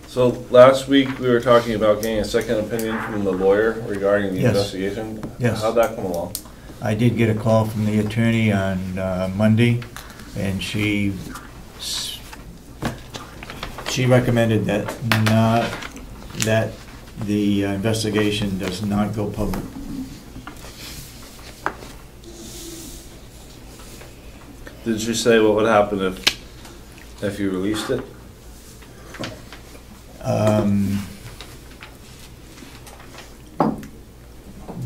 So last week we were talking about getting a second opinion from the lawyer regarding the investigation. Yes. How'd that come along? I did get a call from the attorney on Monday, and she recommended that the investigation does not go public. Did you say what would happen if you released it?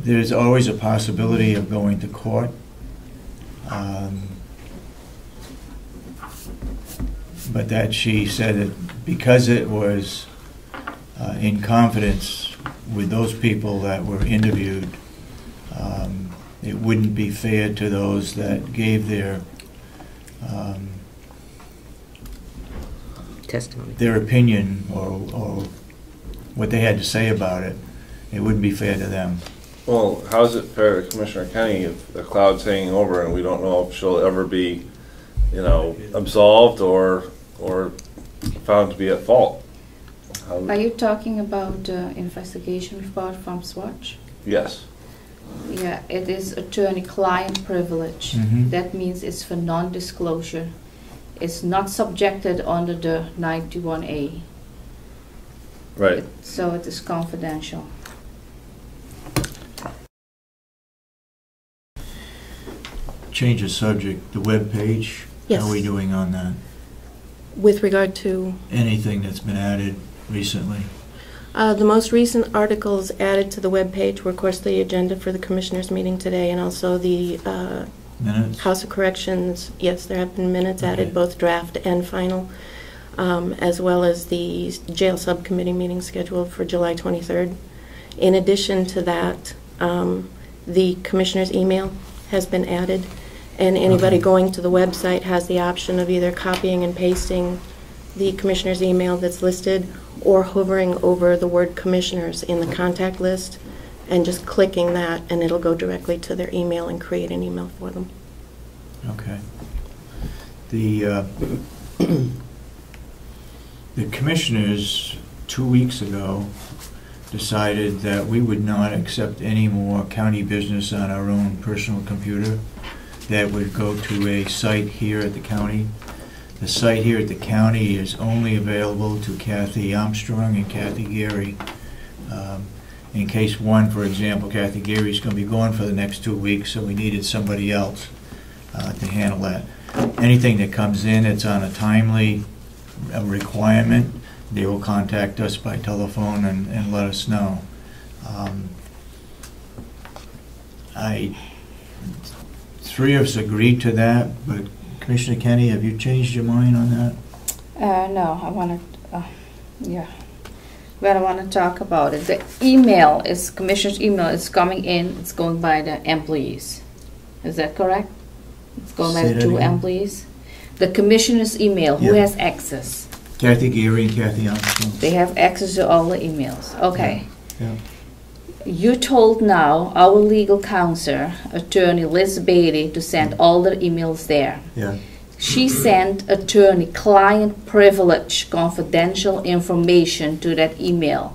There's always a possibility of going to court. But that she said that because it was in confidence with those people that were interviewed, it wouldn't be fair to those that gave their testimony, their opinion or what they had to say about it. It wouldn't be fair to them. Well, how is it fair to Commissioner Kenny if the cloud's hanging over and we don't know if she'll ever be, absolved or found to be at fault? Are you talking about investigation report from Swatch? Yes. Yeah, it is attorney-client privilege. Mm-hmm. That means it's for non-disclosure. It's not subjected under the 91A. Right. So it is confidential. Change of subject, the web page. Yes. How are we doing on that? With regard to? Anything that's been added recently? The most recent articles added to the web page were, of course, the agenda for the Commissioners meeting today, and also the Minutes? House of Corrections. Yes, there have been minutes added, Okay. both draft and final, as well as the jail subcommittee meeting scheduled for July 23rd. In addition to that, the Commissioner's email has been added, and anybody Okay. going to the website has the option of either copying and pasting the Commissioner's email that's listed or hovering over the word Commissioners in the contact list and just clicking that, and it'll go directly to their email and create an email for them. Okay. The Commissioners 2 weeks ago decided that we would not accept any more county business on our own personal computer, that would go to a site here at the county. The site here at the county is only available to Kathy Armstrong and Kathy Gary. In case one, for example, Kathy Gary's going to be gone for the next 2 weeks, so we needed somebody else to handle that. Anything that comes in, it's on a timely requirement. They will contact us by telephone and let us know. Three of us agreed to that, but Commissioner Kenny, have you changed your mind on that? No, I want to, yeah. Well, I want to talk about it. The email is, Commissioner's email is coming in, it's going by the employees. Is that correct? It's going by Say the that 2 again. employees. The Commissioner's email, who Yeah. has access? Kathy Gary and Kathy Armstrong. They have access to all the emails. Okay. Yeah. You told now our legal counsel, attorney Liz Beatty, to send all the emails there. Yeah. She sent attorney-client privilege confidential information to that email.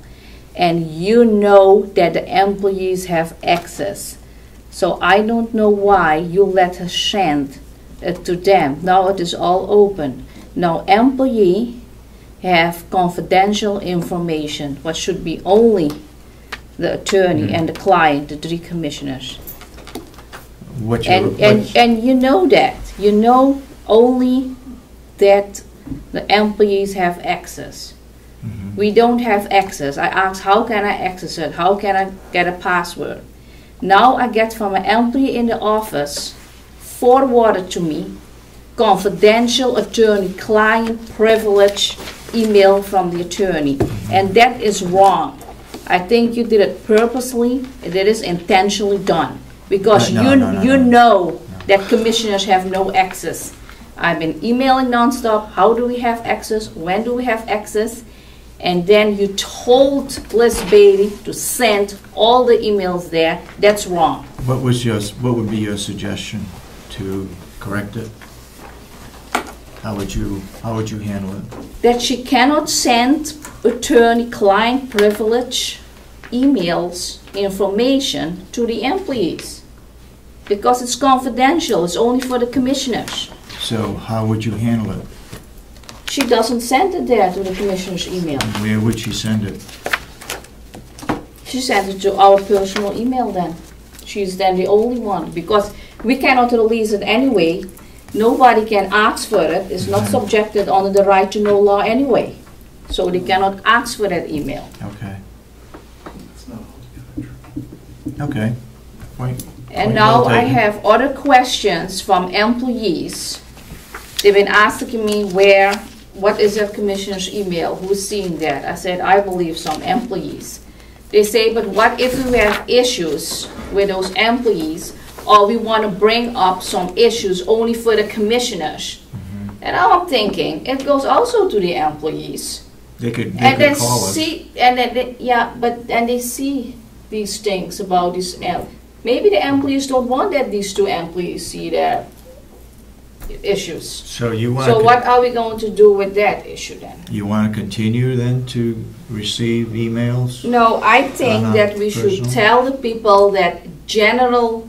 And you know that the employees have access. So I don't know why you let her send it to them. Now it is all open. Now employee have confidential information, what should be only the attorney and the client, the 3 commissioners. And you know that. You know only that the employees have access. Mm-hmm. We don't have access. I asked, how can I access it? How can I get a password? Now I get from an employee in the office forwarded to me confidential attorney-client privilege email from the attorney, and that is wrong. I think you did it purposely. That is intentionally done because you know that commissioners have no access. I've been emailing nonstop. How do we have access? When do we have access? And then you told Liz Beatty to send all the emails there. That's wrong. What would be your suggestion to correct it? How would you handle it? that she cannot send attorney-client privilege emails, information to the employees because it's confidential. It's only for the commissioners. So how would you handle it? She doesn't send it there to the commissioner's email. Where would she send it? She sent it to our personal email then. She's then the only one because we cannot release it anyway. Nobody can ask for it. It's not subjected under the right to know law anyway. So they cannot ask for that email. Okay. Okay. Point And well now I taken. have other questions from employees. They've been asking me what is that commissioner's email? Who's seeing that? I said, I believe some employees. They say, but what if we have issues with those employees, or we want to bring up some issues only for the commissioners? And now I'm thinking, it goes also to the employees. They could And then call us. see, and then they see these things about this. Maybe the employees don't want that these two employees see their issues. So you want So what are we going to do with that issue then? You want to continue then to receive emails? No, I think that we should personal? tell the people that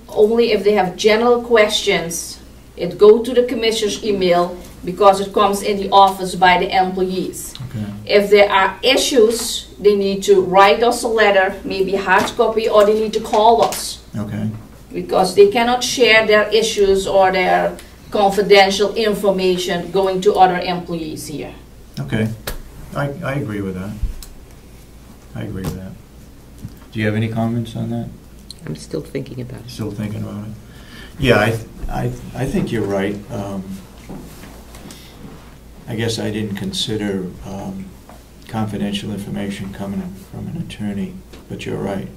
only if they have general questions, it go to the commissioner's email because it comes in the office by the employees. Okay. If there are issues, they need to write us a letter, maybe a hard copy, or they need to call us. Okay. Because they cannot share their issues or their confidential information going to other employees here. Okay. I agree with that. I agree with that. Do you have any comments on that? I'm still thinking about it. Still thinking about it? Yeah, I think you're right. I guess I didn't consider confidential information coming from an attorney, but you're right.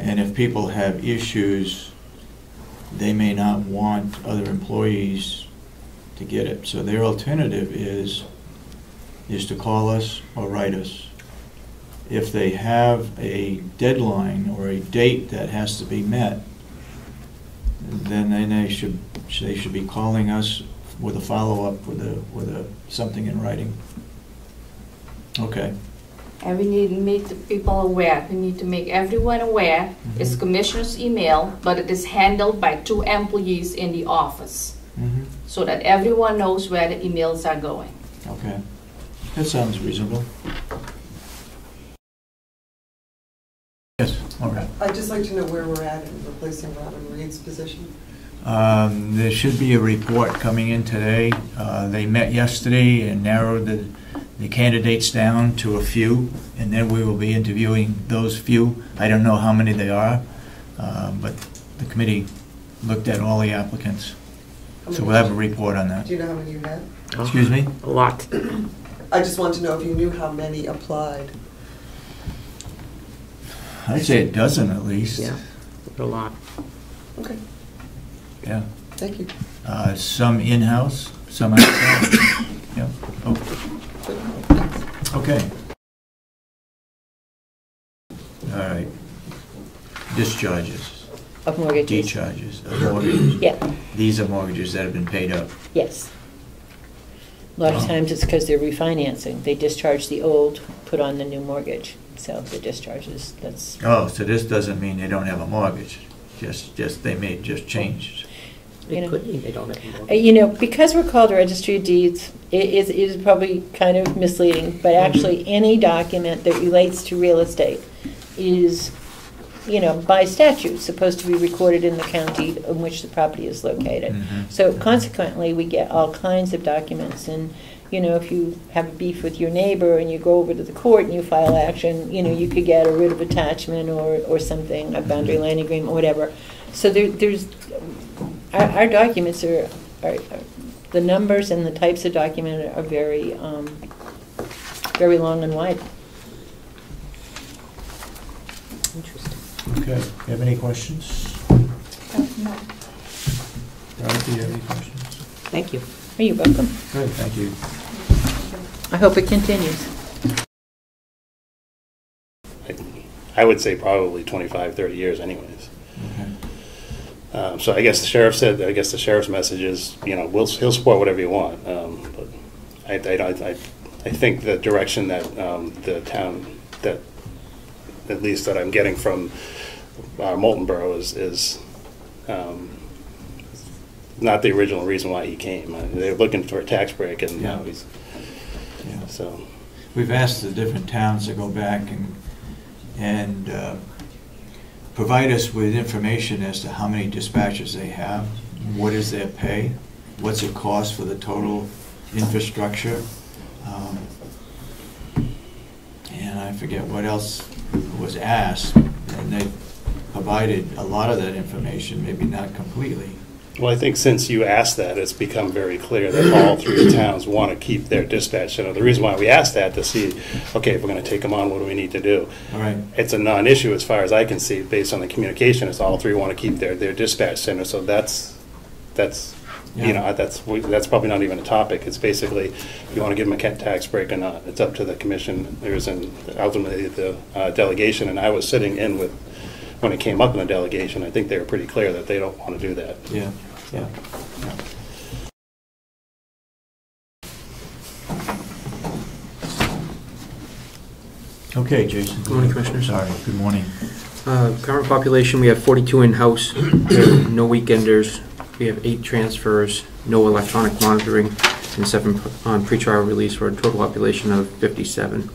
And if people have issues, they may not want other employees to get it. So their alternative is to call us or write us. If they have a deadline or a date that has to be met, then they should be calling us with a follow-up with something in writing. Okay. And we need to make the people aware. We need to make everyone aware. It's commissioner's email, but it is handled by 2 employees in the office, so that everyone knows where the emails are going. Okay. That sounds reasonable. Yes, all right. I'd just like to know where we're at in replacing Robin Reed's position. There should be a report coming in today. They met yesterday and narrowed the candidates down to a few, and then we will be interviewing those few. I don't know how many they are, but the committee looked at all the applicants. So we'll have a report on that. Do you know how many you had? Excuse me? A lot. I just want to know if you knew how many applied. I'd say a dozen at least. Yeah, a lot. Okay, Yeah. thank you. Some in-house, some outside. Yeah. Oh. Okay. All right. Discharges, Of mortgages. decharges, of mortgages. Yeah, These are mortgages that have been paid up. yes. A lot of Oh. times it's because they're refinancing. They discharge the old, put on the new mortgage. So the discharges, that's, Oh, so this doesn't mean they don't have a mortgage, just they may just change. You know. It could mean they don't have a you know, because we're called a registry of deeds, it is probably kind of misleading, but actually any document that relates to real estate is, you know, by statute, supposed to be recorded in the county in which the property is located. So consequently, we get all kinds of documents, and, you know, if you have a beef with your neighbor and you go over to the court and you file action, you know, you could get a writ of attachment or something, a boundary line agreement, whatever. So there's, our documents are, the numbers and the types of document are very, very long and wide. Interesting. Okay, you have any questions? No. Dorothy, you have any questions? Thank you. Oh, you're welcome. Good, thank you. I hope it continues. I would say probably 25, 30 years anyways. Okay. So I guess the sheriff's message is, you know, he'll support whatever you want. But I think the direction that the town, that at least that I'm getting from Moulton Borough is not the original reason why he came. They're looking for a tax break, and now he's so. We've asked the different towns to go back and provide us with information as to how many dispatchers they have, what is their pay, what's it cost for the total infrastructure, and I forget what else was asked, and they provided a lot of that information, maybe not completely. Well, I think since you asked that, it's become very clear that all three towns want to keep their dispatch center. The reason why we asked that to see, okay, if we're going to take them on, what do we need to do? All right. It's a non-issue as far as I can see, based on the communication. It's all three want to keep their dispatch center. So that's you know, that's probably not even a topic. It's basically, if you want to give them a tax break or not. It's up to the commissioners and ultimately the delegation. And I was sitting in with, when it came up in the delegation, I think they were pretty clear that they don't want to do that. Yeah, yeah. Okay, Jason. Good morning, Commissioners. Sorry, good morning. Current population, we have 42 in-house, no weekenders. We have 8 transfers, no electronic monitoring, and 7 on pretrial release for a total population of 57.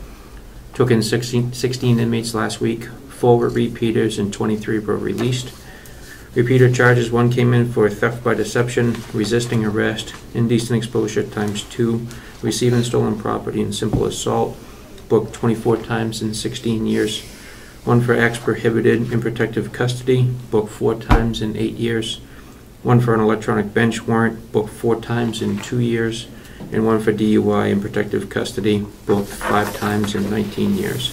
Took in 16 inmates last week. 4 were repeaters and 23 were released. Repeater charges: 1 came in for theft by deception, resisting arrest, indecent exposure ×2, receiving stolen property, and simple assault. Booked 24 times in 16 years. 1 for acts prohibited in protective custody, booked 4 times in 8 years. 1 for an electronic bench warrant, booked 4 times in 2 years. And 1 for DUI in protective custody, booked 5 times in 19 years.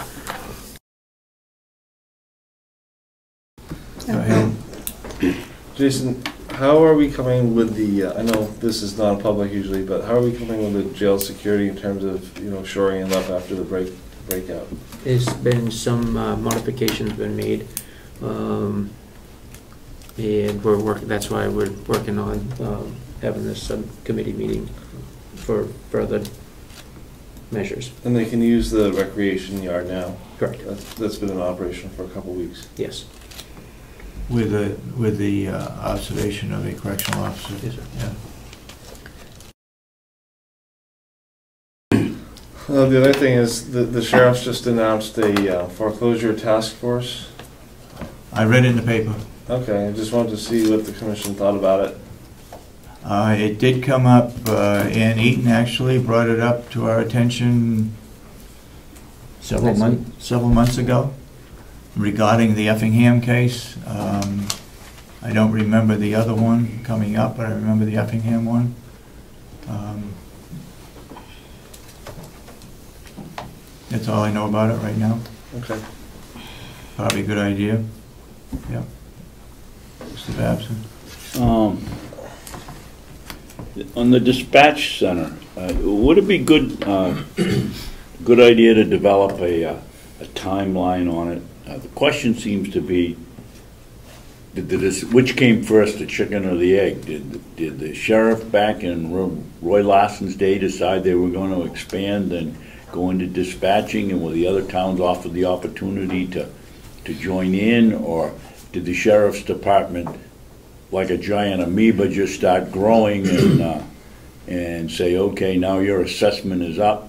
Go ahead. Jason, how are we coming with the, I know this is non-public usually, but how are we coming with the jail security in terms of, you know, shoring it up after the breakout? There's been some modifications been made, and we're working. That's why we're working on having this subcommittee meeting for further measures. And they can use the recreation yard now? Correct. That's been in operation for a couple of weeks? Yes. With the observation of a correctional officer? Yes, sir. Yeah. The other thing is the sheriff's just announced a foreclosure task force. I read it in the paper. Okay, I just wanted to see what the commission thought about it. It did come up, Ann Eaton actually brought it up to our attention several months ago regarding the Effingham case. I don't remember the other one coming up, but I remember the Effingham one. That's all I know about it right now. Okay. Probably a good idea. Yep. Mr. Babson. On the dispatch center, would it be good idea to develop a timeline on it? The question seems to be, which came first, the chicken or the egg? Did the sheriff back in Roy Larson's day decide they were going to expand and go into dispatching, and were the other towns offered the opportunity to join in, or did the sheriff's department, like a giant amoeba, just start growing and say, okay, now your assessment is up?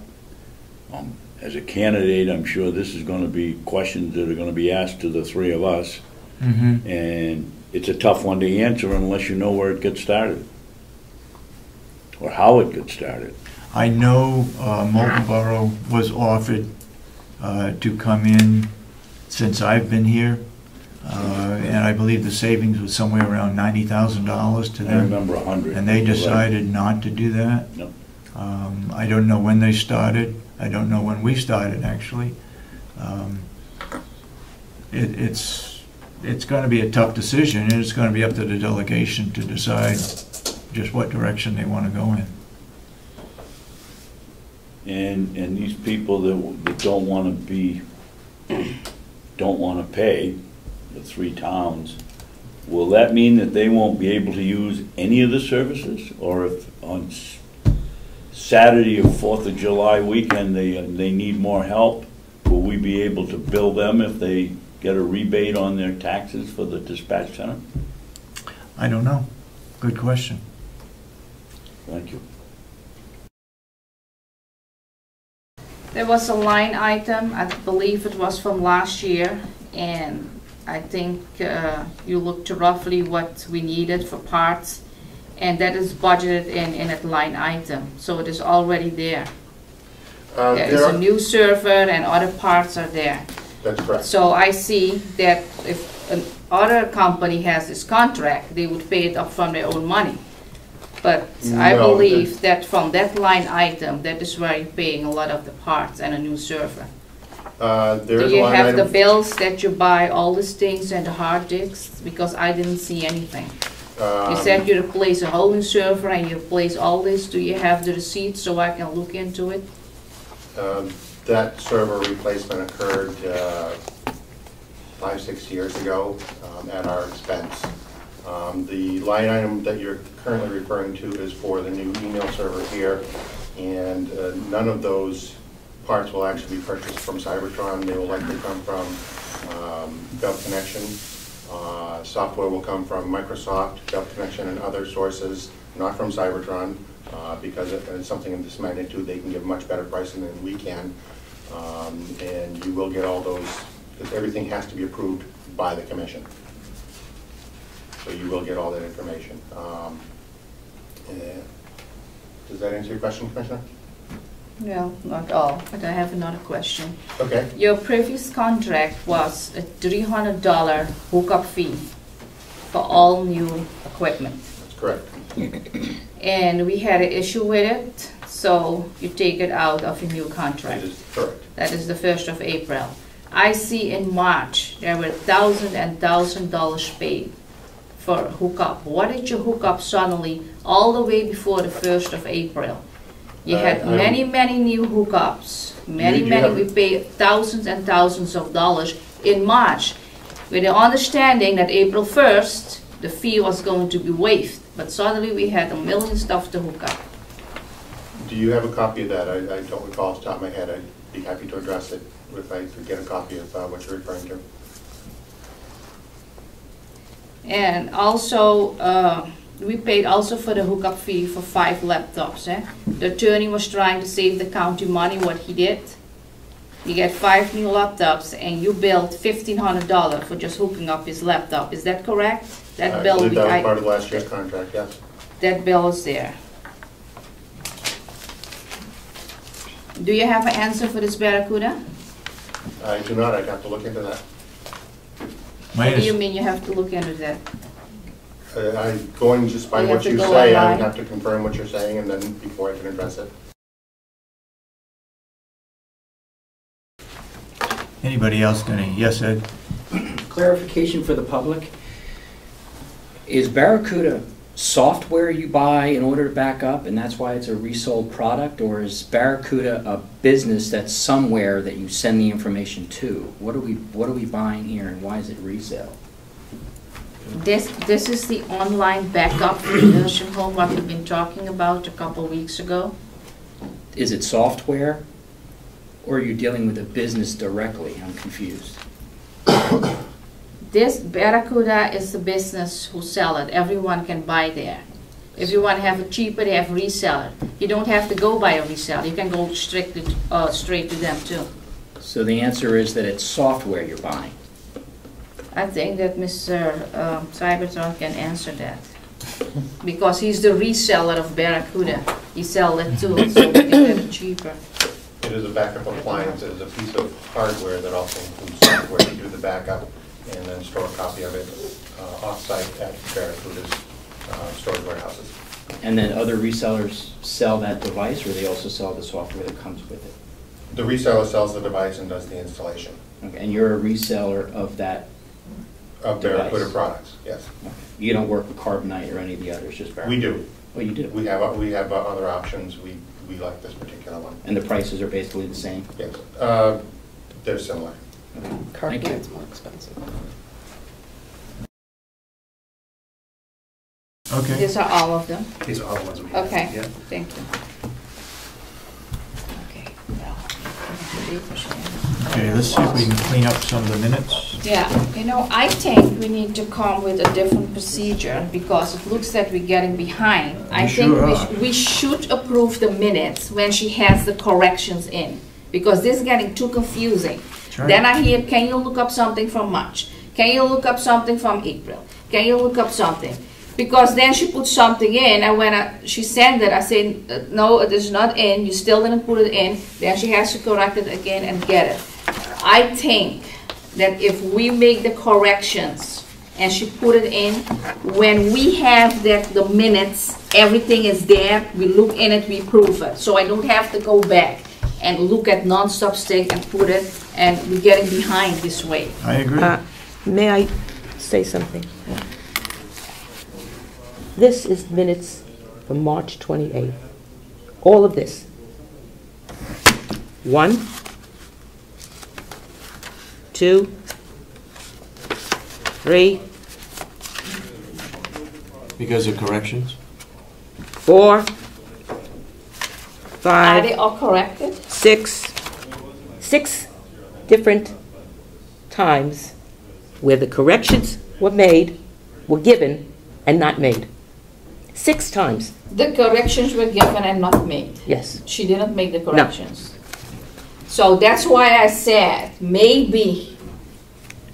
As a candidate, I'm sure this is going to be questions that are going to be asked to the three of us, and it's a tough one to answer unless you know where it gets started or how it gets started. I know Moulton Borough was offered to come in since I've been here, and I believe the savings was somewhere around $90,000 to them. I remember 100. And they decided not to do that. No. I don't know when they started. I don't know when we started, actually. It's going to be a tough decision, and it's going to be up to the delegation to decide just what direction they want to go in. And these people that don't want to pay, the 3 towns, will that mean that they won't be able to use any of the services? Or if on Saturday of 4th of July weekend they need more help, will we be able to bill them if they get a rebate on their taxes for the dispatch center? I don't know. Good question. Thank you. There was a line item, I believe it was from last year, and I think you looked to roughly what we needed for parts, and that is budgeted in that line item, so it is already there. There is a new server and other parts are there. That's correct. So I see that if another company has this contract, they would pay it up from their own money. But I believe that from that line item, that is where you're paying a lot of the parts and a new server. Do you have the bills that you buy all these things and the hard disks? Because I didn't see anything. You said you replace a whole new server and you replace all this. Do you have the receipt so I can look into it? That server replacement occurred 5-6 years ago at our expense. The line item that you're currently referring to is for the new email server here, and none of those parts will actually be purchased from Cybertron. They will likely come from GovConnection. Software will come from Microsoft, GovConnection, and other sources, not from Cybertron, because it's something of this magnitude. They can give much better pricing than we can, and you will get all those, because everything has to be approved by the commission. So you will get all that information. Does that answer your question, Commissioner? No, not all, but I have another question. Okay. Your previous contract was a $300 hookup fee for all new equipment. That's correct. And we had an issue with it, so you take it out of your new contract. That is correct. That is the 1st of April. I see in March there were $1,000 paid for hookup. What did you hook up suddenly all the way before the 1st of April? You had many new hookups. We paid thousands and thousands of dollars in March with the understanding that April 1st the fee was going to be waived. But suddenly we had a million stuff to hook up. Do you have a copy of that? I don't recall off the top of my head. I'd be happy to address it if I could get a copy of what you're referring to. And also, we paid also for the hookup fee for 5 laptops. The attorney was trying to save the county money. What he did, you get 5 new laptops and you billed $1,500 for just hooking up his laptop. Is that correct? That bill, I believe that was part of last year's contract, yes. That bill is there. Do you have an answer for this Barracuda? I do not. I'd have to look into that. What do you mean you have to look into that? I'm going just by what you say. I would have to confirm what you're saying, and then before I can address it. Anybody else got any? Yes, Ed? Clarification for the public. Is Barracuda software you buy in order to back up, and that's why it's a resold product, or is Barracuda a business that's somewhere that you send the information to? What are we buying here, and why is it resale? This is the online backup for the nursing home, what we've been talking about a couple of weeks ago. Is it software, or are you dealing with a business directly? I'm confused. This Barracuda is the business who sell it. Everyone can buy there. If you want to have it cheaper, they have reseller. You don't have to go by a reseller. You can go straight to them too. So the answer is that it's software you're buying. I think that Mr. Cybertron can answer that. Because he's the reseller of Barracuda. He sells it too, so we can get it cheaper. It is a backup appliance. It is a piece of hardware that also includes software to do the backup and then store a copy of it off-site at Barracuda's storage warehouses. And then other resellers sell that device, or they also sell the software that comes with it? The reseller sells the device and does the installation. Okay. And you're a reseller of that Of Barracuda products, yes. Okay. You don't work with Carbonite or any of the others, just Barracuda? We do. Oh, you do? We have other options. We like this particular one. And the prices are basically the same? Yes. They're similar. Okay. Thank you. Carbonite's more expensive. Okay. These are all of them. These are all the ones we have. Okay, Yeah. thank you. Okay, well, Okay, let's see if we can clean up some of the minutes. yeah, you know, I think we need to come with a different procedure because it looks that we're getting behind. I think sure we, are. we should approve the minutes when she has the corrections in because this is getting too confusing. Right. Then I hear, can you look up something from March? Can you look up something from April? Can you look up something? Because then she put something in, and when she sent it, I said, no, it is not in, you still didn't put it in, then she has to correct it again and get it. I think that if we make the corrections and she put it in, when we have the minutes, everything is there, we look in it, we prove it. So I don't have to go back and look at non-stop stick and put it, and we're getting behind this way. I agree. May I say something? This is minutes from March 28th. All of this. 1, 2, 3, Because of corrections? 4, Are 5, they all corrected? 6 different times where the corrections were made, were given, and not made. 6 times, The corrections were given and not made. yes. She didn't make the corrections. So that's why I said, maybe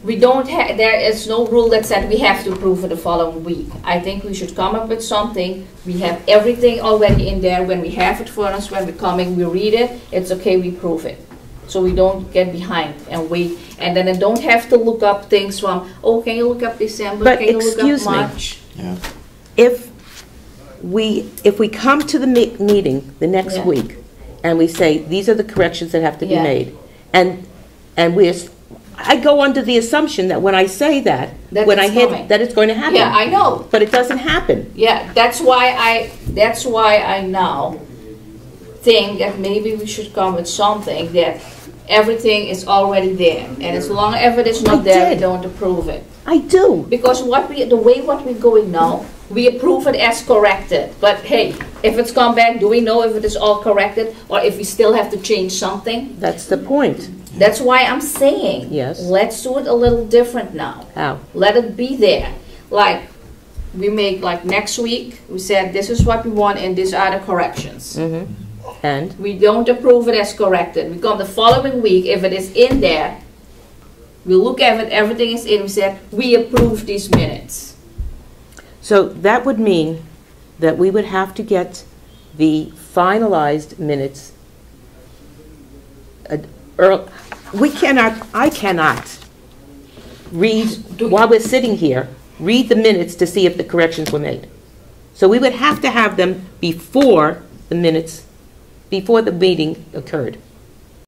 we don't have, there is no rule that said we have to approve for the following week. I think we should come up with something. We have everything already in there. When we have it for us, when we're coming, we read it, it's okay, we prove it. So we don't get behind and wait. And then I don't have to look up things from, oh, can you look up December? But Can you look excuse up me. March? Yeah. If we come to the meeting the next Yeah. week, and we say, these are the corrections that have to be Yeah. made, and I go under the assumption that when I say that, That when I it's hit, coming. that it's going to happen. Yeah, I know. But it doesn't happen. Yeah, that's why I now think that maybe we should come with something that everything is already there. And as long as it is not I there, we did. don't approve it. I do. Because the way we're going now, we approve it as corrected. But hey, if it's come back, do we know if it is all corrected or if we still have to change something? That's the point. That's why I'm saying, Yes. let's do it a little different now. How? Let it be there. Like, we make, like, next week, we said, this is what we want and these are the corrections. Mm-hmm. And? We don't approve it as corrected. We come the following week, if it is in there, we look at it, everything is in, we said, we approve these minutes. So that would mean that we would have to get the finalized minutes. I cannot read, while we're sitting here, read the minutes to see if the corrections were made. So we would have to have them before the minutes, before the meeting occurred.